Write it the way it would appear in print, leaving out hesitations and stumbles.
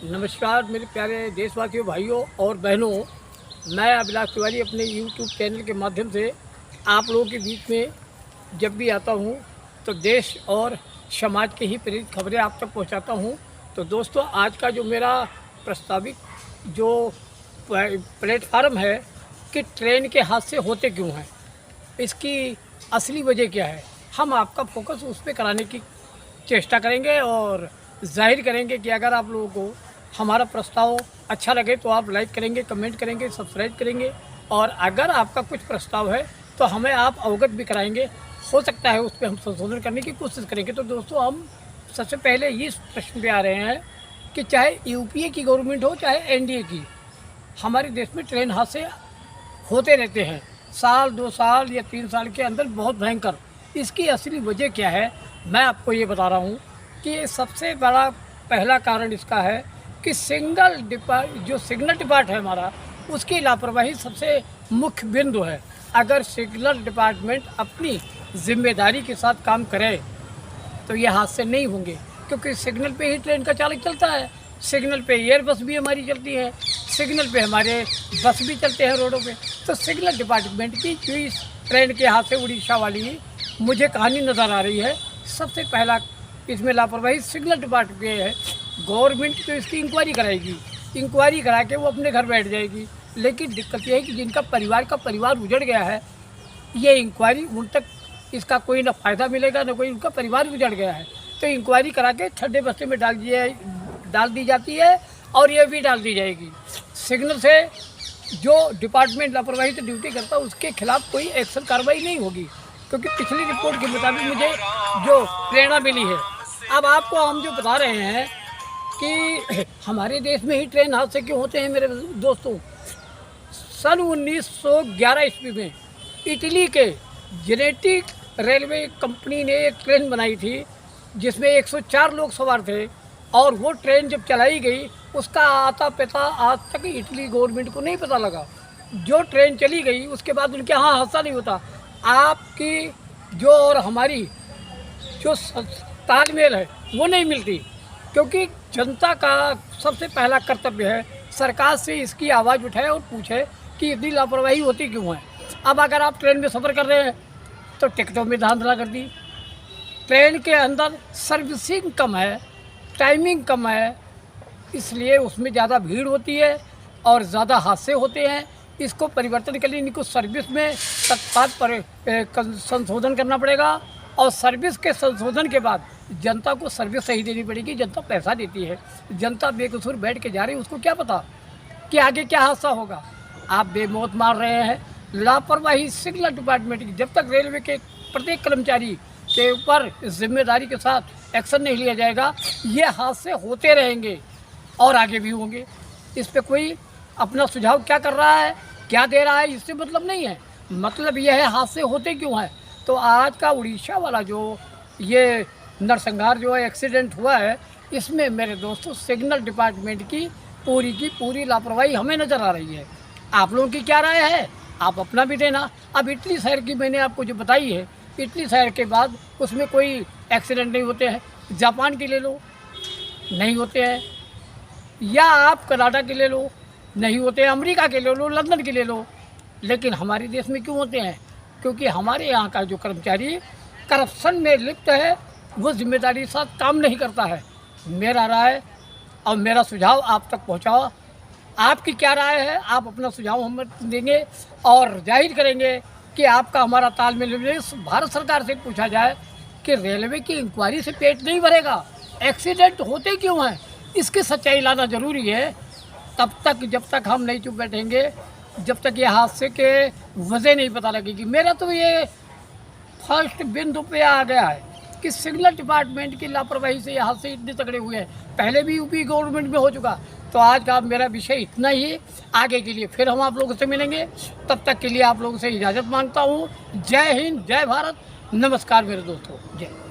नमस्कार मेरे प्यारे देशवासियों, भाइयों और बहनों। मैं अभिलाष तिवारी अपने यूट्यूब चैनल के माध्यम से आप लोगों के बीच में जब भी आता हूं तो देश और समाज की ही प्रेरित खबरें आप तक पहुंचाता हूं। तो दोस्तों, आज का जो मेरा प्रस्तावित जो प्लेटफार्म है कि ट्रेन के हादसे होते क्यों हैं, इसकी असली वजह क्या है, हम आपका फोकस उस पर कराने की चेष्टा करेंगे और जाहिर करेंगे कि अगर आप लोगों को हमारा प्रस्ताव अच्छा लगे तो आप लाइक करेंगे, कमेंट करेंगे, सब्सक्राइब करेंगे। और अगर आपका कुछ प्रस्ताव है तो हमें आप अवगत भी कराएंगे। हो सकता है उस पर हम संशोधन करने की कोशिश करेंगे। तो दोस्तों, हम सबसे पहले इस प्रश्न पे आ रहे हैं कि चाहे यूपीए की गवर्नमेंट हो चाहे एनडीए की, हमारे देश में ट्रेन हादसे होते रहते हैं, साल 2 साल या 3 साल के अंदर बहुत भयंकर। इसकी असली वजह क्या है, मैं आपको ये बता रहा हूँ कि सबसे बड़ा पहला कारण इसका है कि जो सिग्नल डिपार्ट है हमारा, उसकी लापरवाही सबसे मुख्य बिंदु है। अगर सिग्नल डिपार्टमेंट अपनी जिम्मेदारी के साथ काम करे तो ये हादसे नहीं होंगे, क्योंकि सिग्नल पे ही ट्रेन का चालक चलता है। सिग्नल पे एयर बस भी हमारी चलती है, सिग्नल पे हमारे बस भी चलते हैं रोडों पे। तो सिग्नल डिपार्टमेंट की जो इस ट्रेन के हादसे उड़ीसा वाली मुझे कहानी नज़र आ रही है, सबसे पहला इसमें लापरवाही सिग्नल डिपार्टमेंट की है। गवर्नमेंट तो इसकी इंक्वायरी कराएगी, इंक्वायरी करा के वो अपने घर बैठ जाएगी। लेकिन दिक्कत यह है कि जिनका परिवार उजड़ गया है, ये इंक्वायरी उन तक इसका कोई ना फ़ायदा मिलेगा ना कोई, उनका परिवार उजड़ गया है। तो इंक्वायरी करा के ठंडे बस्ते में डाल दी जाती है और ये भी डाल दी जाएगी। सिग्नल से जो डिपार्टमेंट लापरवाही से ड्यूटी करता है उसके खिलाफ कोई एक्शन कार्रवाई नहीं होगी, क्योंकि पिछली रिपोर्ट के मुताबिक मुझे जो प्रेरणा मिली है। अब आपको हम जो बता रहे हैं कि हमारे देश में ही ट्रेन हादसे क्यों होते हैं मेरे दोस्तों। सन 1911 ईस्वी में इटली के जेनेटिक रेलवे कंपनी ने एक ट्रेन बनाई थी जिसमें 104 लोग सवार थे, और वो ट्रेन जब चलाई गई उसका आता पता आज तक इटली गवर्नमेंट को नहीं पता लगा। जो ट्रेन चली गई उसके बाद उनके यहाँ हादसा नहीं होता। आपकी जो और हमारी जो तालमेल है वो नहीं मिलती, क्योंकि जनता का सबसे पहला कर्तव्य है सरकार से इसकी आवाज़ उठाए और पूछे कि इतनी लापरवाही होती क्यों है। अब अगर आप ट्रेन में सफ़र कर रहे हैं तो टिकटों में धांधला कर दी, ट्रेन के अंदर सर्विसिंग कम है, टाइमिंग कम है, इसलिए उसमें ज़्यादा भीड़ होती है और ज़्यादा हादसे होते हैं। इसको परिवर्तन के लिए इनको सर्विस में तत्काल संशोधन करना पड़ेगा, और सर्विस के संशोधन के बाद जनता को सर्विस सही देनी पड़ेगी। जनता पैसा देती है, जनता बेकसूर बैठ के जा रही है, उसको क्या पता कि आगे क्या हादसा होगा। आप बेमौत मार रहे हैं। लापरवाही सिग्नल डिपार्टमेंट की, जब तक रेलवे के प्रत्येक कर्मचारी के ऊपर जिम्मेदारी के साथ एक्शन नहीं लिया जाएगा, ये हादसे होते रहेंगे और आगे भी होंगे। इस पर कोई अपना सुझाव क्या कर रहा है, क्या दे रहा है, इससे मतलब नहीं है। मतलब यह है हादसे होते क्यों हैं। तो आज का उड़ीसा वाला जो ये नरसंहार जो एक्सीडेंट हुआ है, इसमें मेरे दोस्तों सिग्नल डिपार्टमेंट की पूरी लापरवाही हमें नज़र आ रही है। आप लोगों की क्या राय है, आप अपना भी देना। अब इटली शहर की मैंने आपको जो बताई है, इटली शहर के बाद उसमें कोई एक्सीडेंट नहीं होते हैं। जापान की ले लो, नहीं होते हैं, या आप कनाडा के ले लो, नहीं होते हैं, अमेरिका के ले लो, लंदन के ले लो। लेकिन हमारे देश में क्यों होते हैं, क्योंकि हमारे यहाँ का जो कर्मचारी करप्शन में लिप्त है, वो जिम्मेदारी के साथ काम नहीं करता है। मेरा राय और मेरा सुझाव आप तक पहुँचाओ। आपकी क्या राय है, आप अपना सुझाव हम देंगे और जाहिर करेंगे कि आपका हमारा तालमेल। भारत सरकार से पूछा जाए कि रेलवे की इंक्वायरी से पेट नहीं भरेगा, एक्सीडेंट होते क्यों हैं, इसकी सच्चाई लाना ज़रूरी है। जब तक हम नहीं चुप बैठेंगे, जब तक ये हादसे के वजह नहीं पता लगेगी। मेरा तो ये फर्स्ट बिंदु पे आ गया है कि सिग्नल डिपार्टमेंट की लापरवाही से ये हादसे इतने तगड़े हुए हैं। पहले भी यूपी गवर्नमेंट में हो चुका। तो आज का मेरा विषय इतना ही। आगे के लिए फिर हम आप लोगों से मिलेंगे, तब तक के लिए आप लोगों से इजाज़त मांगता हूँ। जय हिंद, जय भारत, नमस्कार मेरे दोस्तों, जय।